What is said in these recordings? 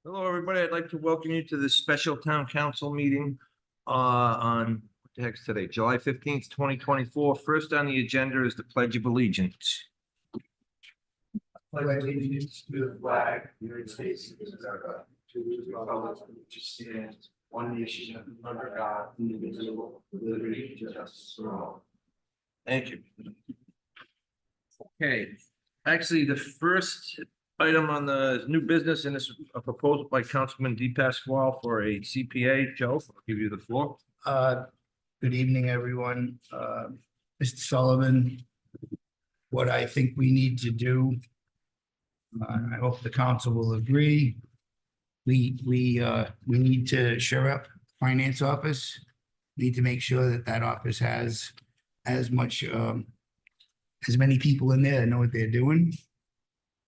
Hello, everybody. I'd like to welcome you to this special town council meeting on, what the heck's today, July 15th, 2024. First on the agenda is the Pledge of Allegiance. Pledge allegiance to the flag of the United States of America, to the republic which stands one nation under God, indivisible, with liberty and justice for all. Thank you. Okay, actually, the first item on the new business, and this is a proposal by Councilman Di Pasquale for a CPA. Joe, I'll give you the floor. Good evening, everyone. Mr. Sullivan, what I think we need to do, I hope the council will agree. We need to shore up finance office. Need to make sure that that office has as much, as many people in there that know what they're doing.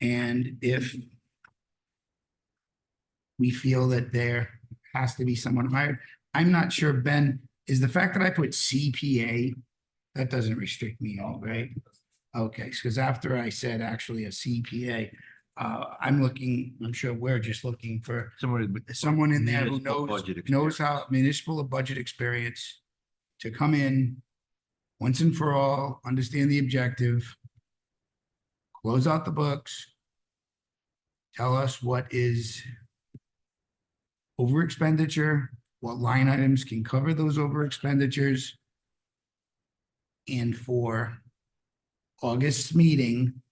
And if we feel that there has to be someone hired, I'm not sure, Ben, is the fact that I put CPA, that doesn't restrict me all, right? Okay, because after I said actually a CPA, I'm sure we're just looking for someone in there who knows how municipal budget experience to come in once and for all, understand the objective, close out the books, tell us what is over expenditure, what line items can cover those over expenditures. And for August's meeting,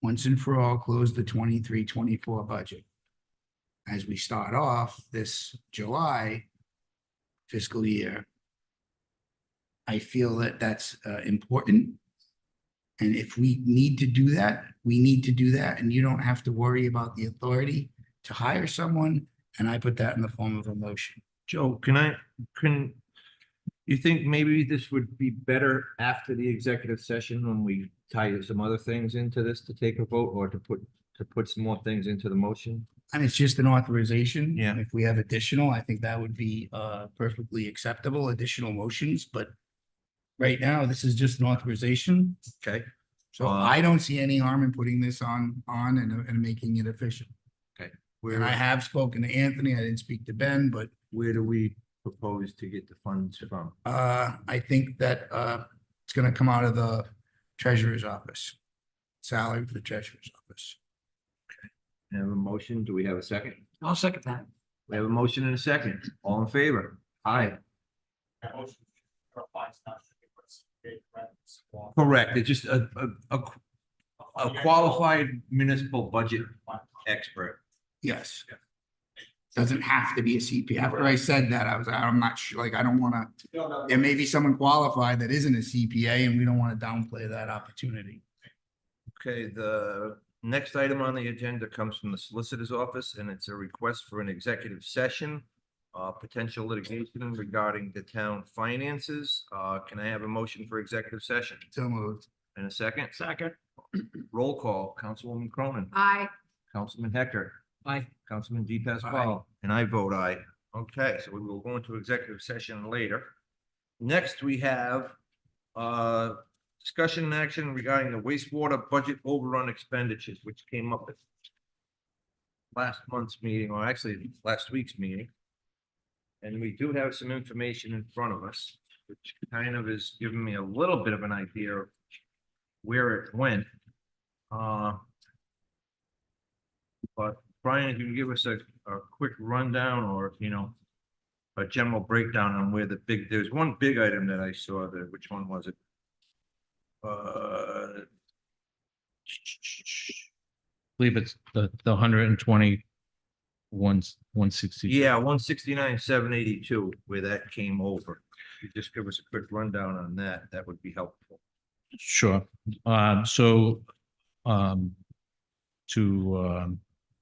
once and for all, close the 23-24 budget. As we start off this July fiscal year, I feel that that's important. And if we need to do that, we need to do that. And you don't have to worry about the authority to hire someone. And I put that in the form of a motion. Joe, can you think maybe this would be better after the executive session when we tie some other things into this to take a vote, or to put some more things into the motion? And it's just an authorization. Yeah. If we have additional, I think that would be perfectly acceptable, additional motions, but right now, this is just an authorization. Okay. So I don't see any harm in putting this on and making it official. Okay. And I have spoken to Anthony. I didn't speak to Ben, but Where do we propose to get the funds from? I think that it's gonna come out of the treasurer's office. Salary for the treasurer's office. We have a motion. Do we have a second? I'll second that. We have a motion and a second. All in favor? Aye. Correct. It's just a qualified municipal budget expert. Yes. Doesn't have to be a CPA. After I said that, I'm not sure, like, I don't wanna, there may be someone qualified that isn't a CPA and we don't wanna downplay that opportunity. Okay, the next item on the agenda comes from the solicitor's office, and it's a request for an executive session. Potential litigation regarding the town finances. Can I have a motion for executive session? So moved. And a second? Second. Roll call, Councilwoman Cronin, Aye. Councilman Hecker, Aye. Councilman Di Pasquale, and I vote aye. Okay, so we will go into executive session later. Next, we have discussion and action regarding the wastewater budget overrun expenditures, which came up at last month's meeting, or actually last week's meeting. And we do have some information in front of us, which kind of is giving me a little bit of an idea of where it went. But Brian, if you can give us a quick rundown, or, a general breakdown on where there's one big item that I saw there. Which one was it? Believe it's the 120, 160. Yeah, 169,782, where that came over. If you just give us a quick rundown on that, that would be helpful. Sure. To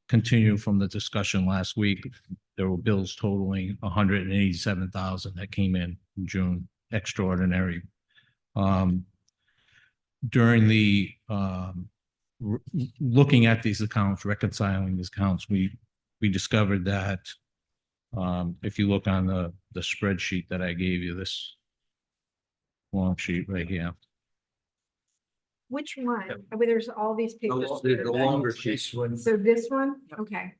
continue from the discussion last week, there were bills totaling 187,000 that came in June, extraordinary. During the looking at these accounts, reconciling these accounts, we discovered that if you look on the spreadsheet that I gave you, this long sheet right here, Which one? I mean, there's all these papers. The longer sheet. This one, So this one, okay.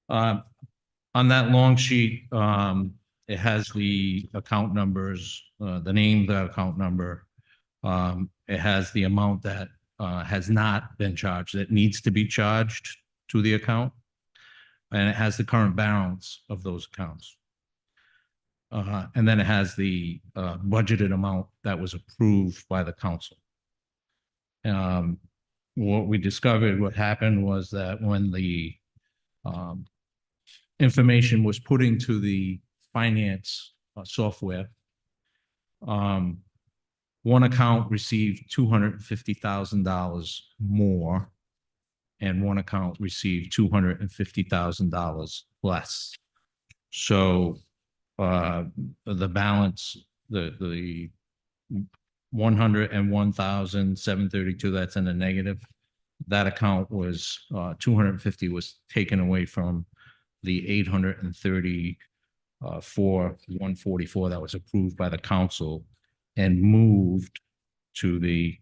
On that long sheet, it has the account numbers, the name, the account number. It has the amount that has not been charged, that needs to be charged to the account. And it has the current balance of those accounts. And then it has the budgeted amount that was approved by the council. What we discovered, what happened was that when the information was put into the finance software, one account received $250,000 more, and one account received $250,000 less. So the balance, the 101,732, that's in the negative. That account was 250 was taken away from the 834,144 that was approved by the council and moved to the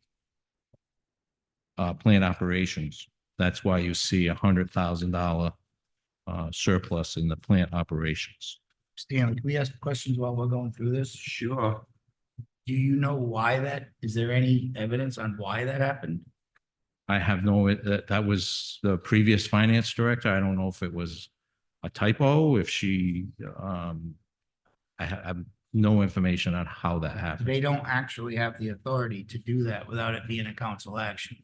plant operations. That's why you see $100,000 surplus in the plant operations. Stanley, can we ask questions while we're going through this? Sure. Do you know why that, is there any evidence on why that happened? I have that was the previous finance director. I don't know if it was a typo, if she, I have no information on how that happened. They don't actually have the authority to do that without it being a council action.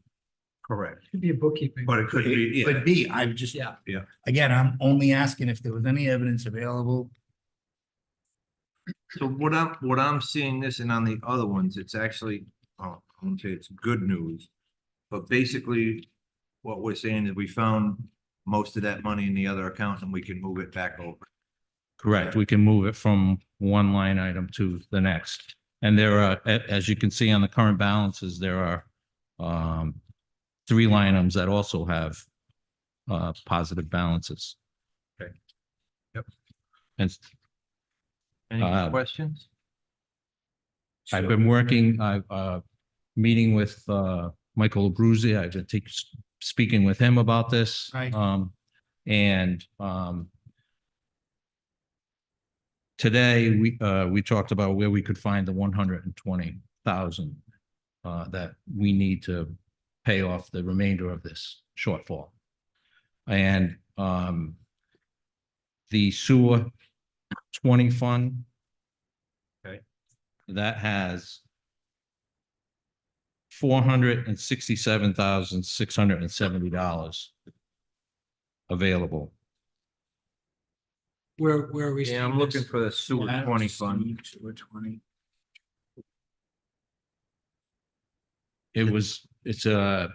Correct. Could be a bookkeeping. But it could be, It could yeah. be, I'm just. Yeah. Yeah. Again, I'm only asking if there was any evidence available. So what I'm seeing this and on the other ones, it's actually, I wouldn't say it's good news. But basically, what we're saying is we found most of that money in the other account and we can move it back over. Correct. We can move it from one line item to the next. And there are, as you can see on the current balances, there are 3 line items that also have positive balances. Okay. Yep. And Any questions? I've been working, meeting with Michael Abruzzi. I've been speaking with him about this. Right. Today we talked about where we could find the 120,000 that we need to pay off the remainder of this shortfall. And the sewer 20 fund. Okay. That has $467,670 available. Where are we? Yeah, I'm looking for the sewer Yeah, 20 fund. Sewer 20. It's On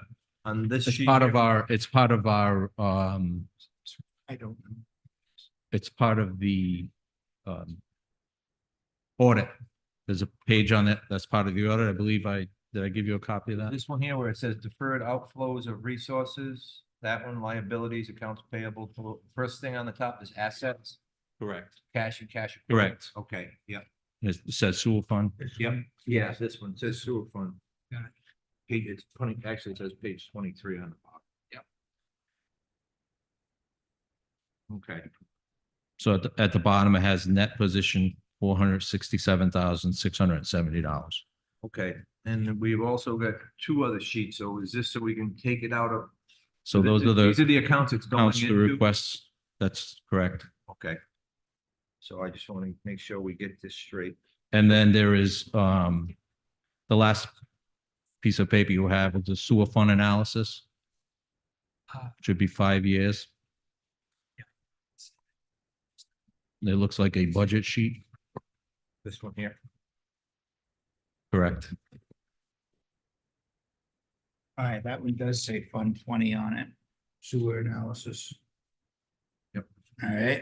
this it's sheet. part of here. our, it's part of our, I don't know. it's part of the audit. There's a page on it that's part of the audit. I believe did I give you a copy of that? This one here where it says deferred outflows of resources, that one liabilities, accounts payable. First thing on the top is assets, Correct. cash and cash. Correct. Okay, yeah, It says sewer fund. yep, yeah, this one says sewer fund. Got it. Page, it's 20, actually it says page 23 on the bottom. Yep. Okay, So at the bottom, it has net position $467,670. okay, and we've also got 2 other sheets, so is this so we can take it out of? So those are These are the the accounts it's going accounts to into? requests. That's correct. Okay. So I just want to make sure we get this straight. And then there is the last piece of paper you have is the sewer fund analysis. Should be 5 years. It looks like a budget sheet. This one here. Correct. All right, that one does say Fund 20 on it. Sewer analysis. Yep. All right.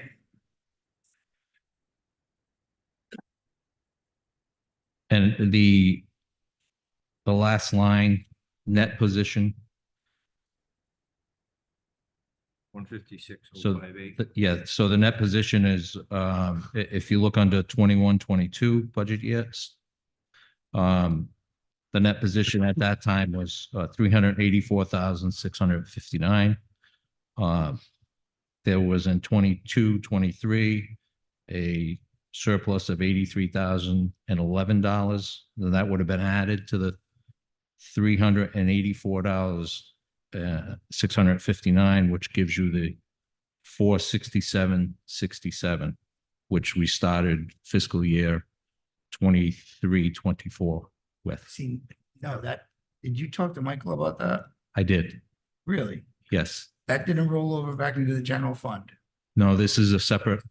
And the last line, net position. 156,058. Yeah, so the net position is, if you look under 21, 22 budget years, The net position at that time was 384,659. There was in 22-23 a surplus of $83,011. Then that would have been added to the $384, 659, which gives you the 467.67, which we started fiscal year 23-24 with. See, no, did you talk to Michael about that? I did, Really? yes. That didn't roll over back into the general fund? No, this is a separate,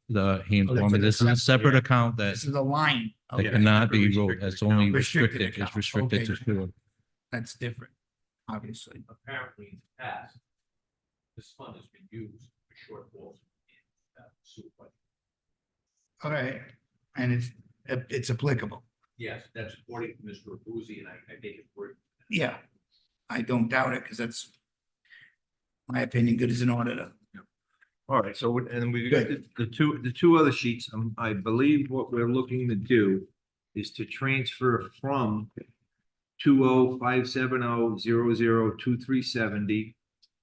he informed me, this is a separate account that This is a line. that Okay, cannot be Restricted rolled, it's only Restricted restricted, account. it's restricted to Okay. sewer. that's different, obviously. Apparently in the past, this fund has been used for shortfalls in sewer budget. Okay, and it's applicable. Yes, that's according to Mr. Boozy, and I take his word. Yeah, I don't doubt it, because that's my opinion, good as an auditor. All right, so, and we got the two other sheets, I believe what we're looking to do is to transfer from 20570002370,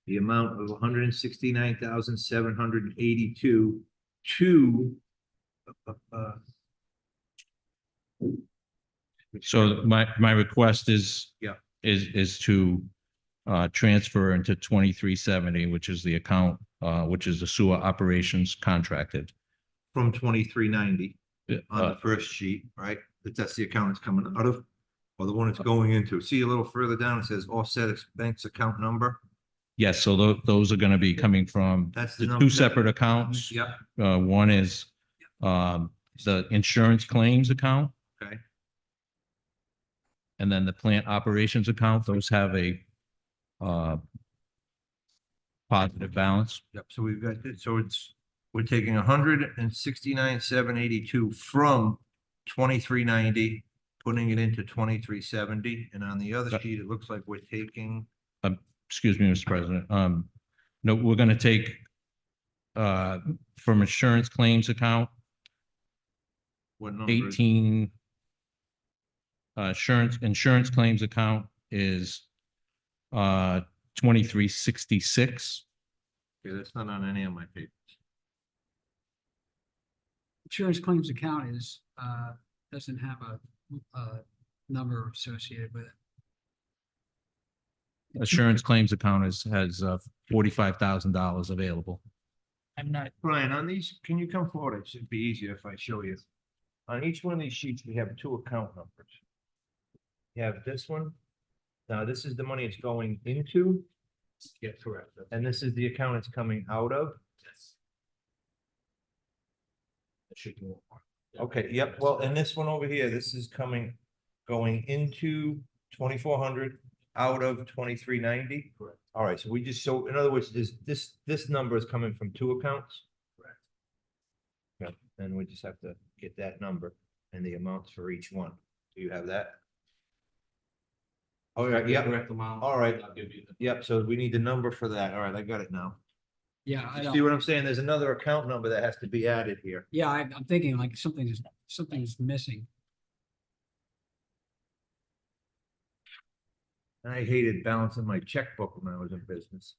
the amount of 169,782 to So my request is. Yeah. Is to transfer into 2370, which is the account, which is the sewer operations contracted. from 2390 on Uh, the first sheet, right? That's the account it's coming out of, or the one it's going into. See a little further down, it says offset expense account number. Yes, so those are gonna be coming from That's the the number. two separate accounts. Yep, One is the insurance claims account. okay. And then the plant operations account, those have a positive balance. Yep, so we've got, we're taking 169,782 from 2390, putting it into 2370, and on the other Yep. sheet, it looks like we're taking, Excuse me, Mr. President. No, we're gonna take from insurance claims account, what number? is- 18. Insurance claims account is 2366. Okay, that's not on any of my papers. Insurance claims account is, doesn't have a number associated with it. Insurance claims account has $45,000 available. I'm not, Brian, on these, can you come forward? It should be easier if I show you. On each one of these sheets, we have two account numbers. You have this one. Now, this is the money it's going into, Yeah, correct. and this is the account it's coming out of. Yes. That should be more. Okay, yep, well, and this one over here, this is going into 2,400, out of 2390. Correct. All right, so so in other words, this number is coming from two accounts? Correct. Yep, and we just have to get that number and the amounts for each one. Do you have that? Oh, yeah, yep, Correct amount. All right. I'll give you the. yep, so we need the number for that. All right, I got it now. Yeah, I See don't, what I'm saying? There's another account number that has to be added here. yeah, I'm thinking like something's missing. I hated balancing my checkbook when I was in business.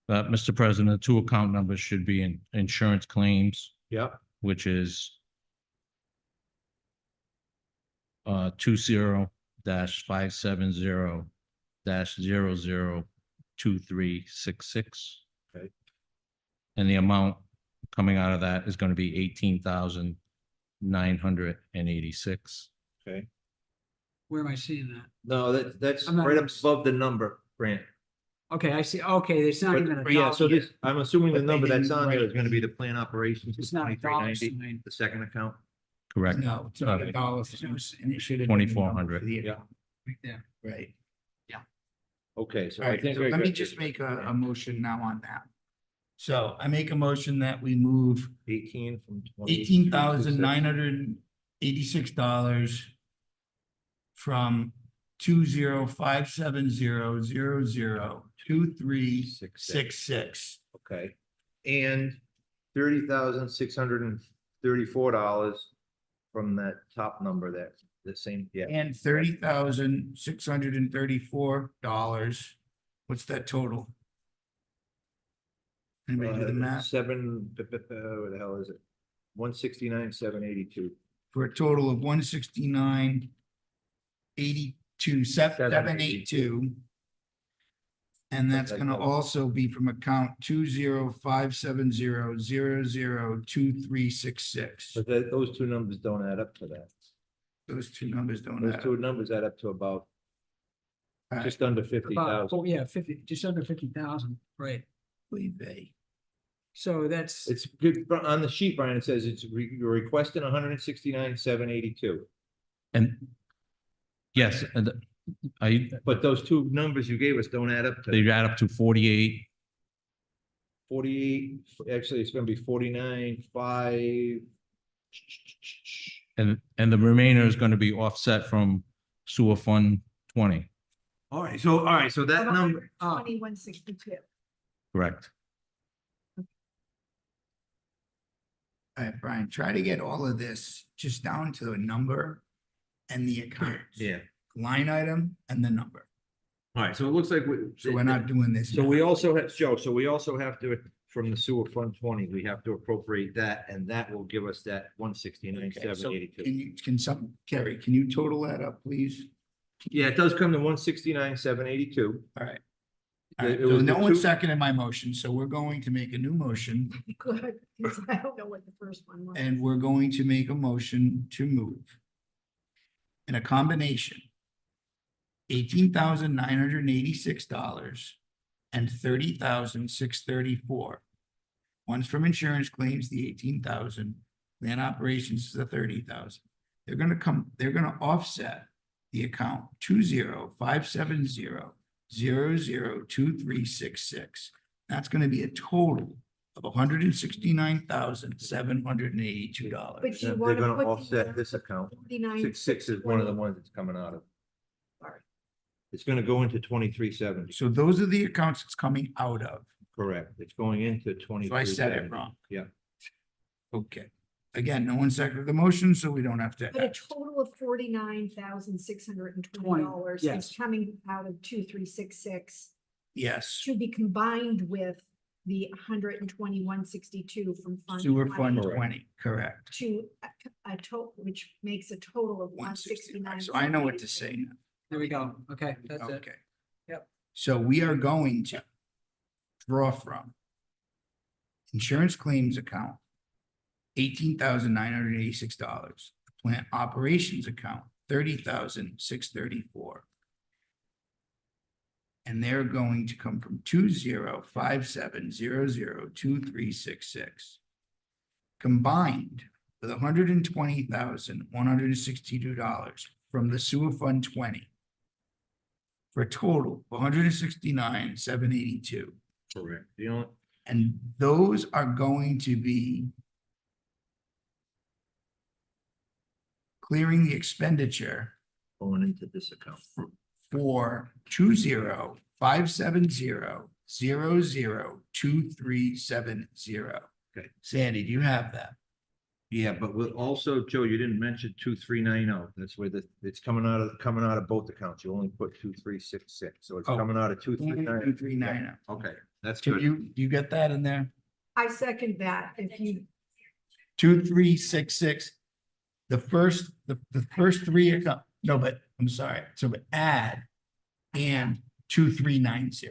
Mr. President, the two account numbers should be in insurance claims, Yep. which is 20-570-002366. Okay. And the amount coming out of that is going to be 18,986. Okay. Where am I seeing that? No, that's I'm not- right above the number, Grant. Okay, I see. Okay, it's not even a But yeah, so dollar. this, I'm assuming the But they number that's didn't on there write is gonna be the plan operations, It's not a dollar 2390, sign. the second account. Correct. no, it's not a Okay. dollar, and it should have. been the number 2,400. for the Yeah. account. Right there. Right, Okay, so all I right, think. so let me just make a motion now on that. So I make a motion that we move 18 from 20. $18,986 from 20570002366. Okay, and $30,634 from that top number there, the same, yeah. And $30,634. What's that total? Anybody do the math? What the hell is it? 169,782. For a total of 169,827, 782. And that's Like gonna that. also be from account 20570002366. But those two numbers don't add up to that. Those two numbers don't Those add two up. numbers add up to about All right, just under 50,000. Oh, yeah, 50, just under 50,000, right? believe they. So that's, It's good, but on the sheet, Brian, it says you're requesting 169,782. And yes, and But those two numbers you gave us don't add up to they add up to 48. 48, actually, it's gonna be 49,5. And the remainder is going to be offset from sewer fund 20, All right, so that number, 2162. correct? All right, Brian, try to get all of this just down to a number and the account. yeah. Line item and the number. All right, so it looks like So we're not doing this. So we also have, Joe, so we also have to, from the sewer fund 20, we have to appropriate that, and that will give us that Okay, so 169,782. Kerry, can you total that up, please? Yeah, it does come to 169,782. All right. It- All right, it so was the no one two- seconded my motion, so we're going to make a new motion Good, 'cause I don't know what the first one was. and we're going to make a motion to move. In a combination. $18,986 and $30,634. One's from insurance claims, the 18,000, land operations is the 30,000. They're gonna offset the account 20570002366. That's gonna be a total of $169,782. But you They're wanna gonna put offset this account. 66 is one of the 49,620. ones that's coming out of. Sorry. It's gonna go into 2370, So those are the accounts it's coming out of. correct. It's going into 2370. So I said it wrong. Yeah. Okay. Again, no one seconded the motion, so we don't have to. But a total of $49,620 yes. is coming out of 2366 Yes, to be combined with the 121,62 from Fund sewer 20 fund Correct. 20, correct. to a total, which makes a total of 169. 169. So I know what to say now. there we go. Okay, that's it. Okay. Yep. So we are going to draw from insurance claims account, $18,986. Plant operations account, $30,634. And they're going to come from 20570022366. Combined with $120,162 from the sewer fund 20. For a total of $169,782. Correct. The only, And those are going to be clearing the expenditure going into this account. for 20570002370. Okay. Sandy, do you have that? Yeah, but with also, Joe, you didn't mention 2390. That's where it's coming out of both accounts. You only put 2366, so it's Oh. coming out of 2390. 2390. Okay, that's Can good. you get that in there? I second that. If you, 2366. The first three account, no, but I'm sorry, so but add and 2390.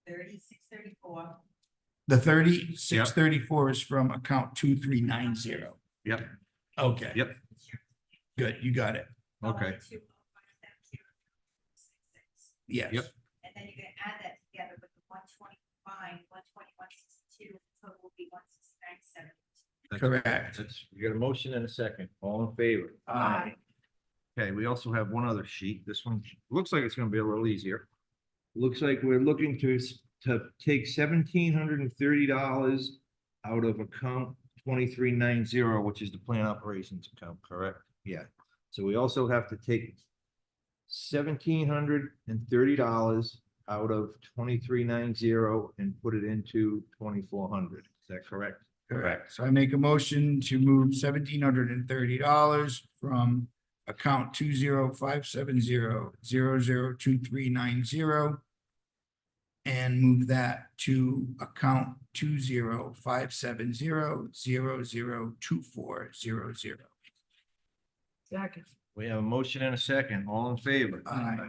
3634. The 3634 is from account 2390. Yep, Okay. Yep. Good, you got it. okay. Yes. Yep. And then you're gonna add that together with the 125, 12162, total will be 169.7. That's- Correct. That's, we got a motion and a second. All in favor? Aye. Okay, we also have one other sheet. This one looks like it's gonna be a little easier. Looks like we're looking to take $1,730 out of account 2390, which is the plant operations account, correct? Yeah. So we also have to take $1,730 out of 2390 and put it into 2400. Is that correct? Correct. So I make a motion to move $1,730 from account 205700002390 and move that to account 205700002400. Second. We have a motion and a second. All in favor? Aye.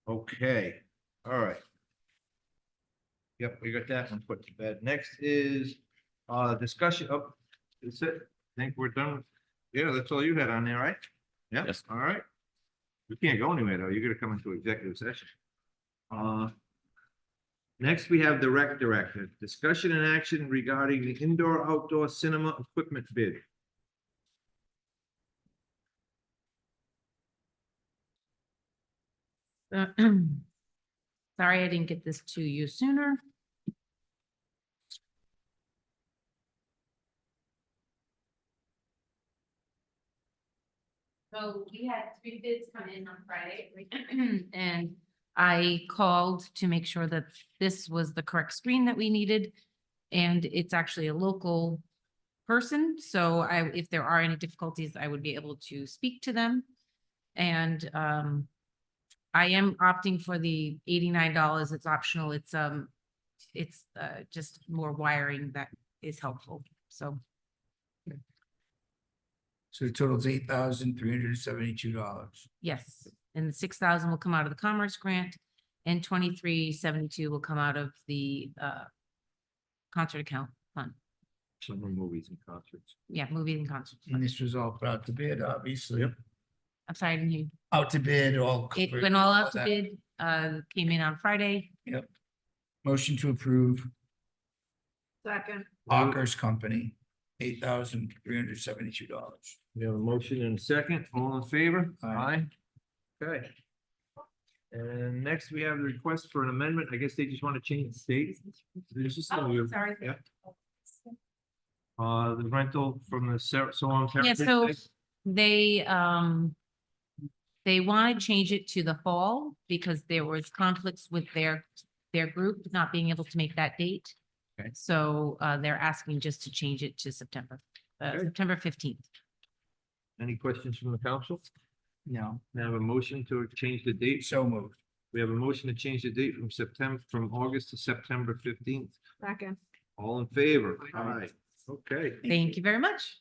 Okay, all right. Yep, we got that one put to bed. Next is discussion of, that's it. Think we're done. Yeah, that's all you had on there, right? Yeah, Yes. all right. We can't go anywhere though. You're gonna come into executive session. Next, we have the rec director. Discussion and action regarding the indoor-outdoor cinema equipment bid. Sorry, I didn't get this to you sooner. So we had 3 bids come in on Friday, and I called to make sure that this was the correct screen that we needed. And it's actually a local person, so if there are any difficulties, I would be able to speak to them. And I am opting for the $89. It's optional. It's just more wiring that is helpful. So So the total's $8,372. yes, and 6,000 will come out of the Commerce Grant, and 2372 will come out of the concert account fund. Summer movies and concerts. Yeah, movie and concerts. And this was all put out to bid, obviously. Yep. I'm sorry, I didn't hear you. Out to bid, all. It covered, went all out to that. bid, came in on Friday. Motion to approve Second. Hawker's Company, $8,372. We have a motion and a second. All in favor? Aye. Okay. And next we have the request for an amendment. I guess they just want to change the date. This is still you. Sorry. Yeah. The rental from the Salem. Yeah, so they want to change it to the fall because there was conflicts with their group not being able to make that date. Okay. So they're asking just to change it to September, Okay. September 15th. Any questions from the council? No, We have a motion to change the date. so moved. We have a motion to change the date from August to September 15th. Second. All in favor? Aye. Okay. Thank you very much.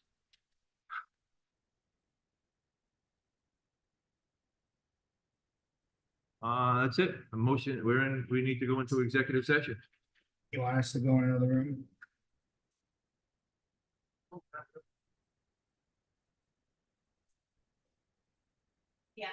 That's it. A motion, we need to go into executive session. You want us to go in another room? Yeah.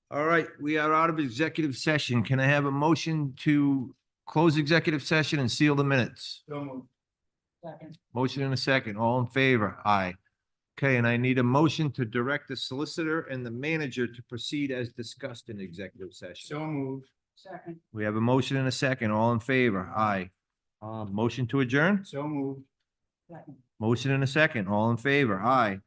All right, we are out of executive session. Can I have a motion to close executive session and seal the minutes? Motion in a second. All in favor? Aye. Okay, and I need a motion to direct the solicitor and the manager to proceed as discussed in executive session. So moved. Second. We have a motion and a second. All in favor? Aye. Motion to adjourn? So moved. Motion in a second. All in favor? Aye.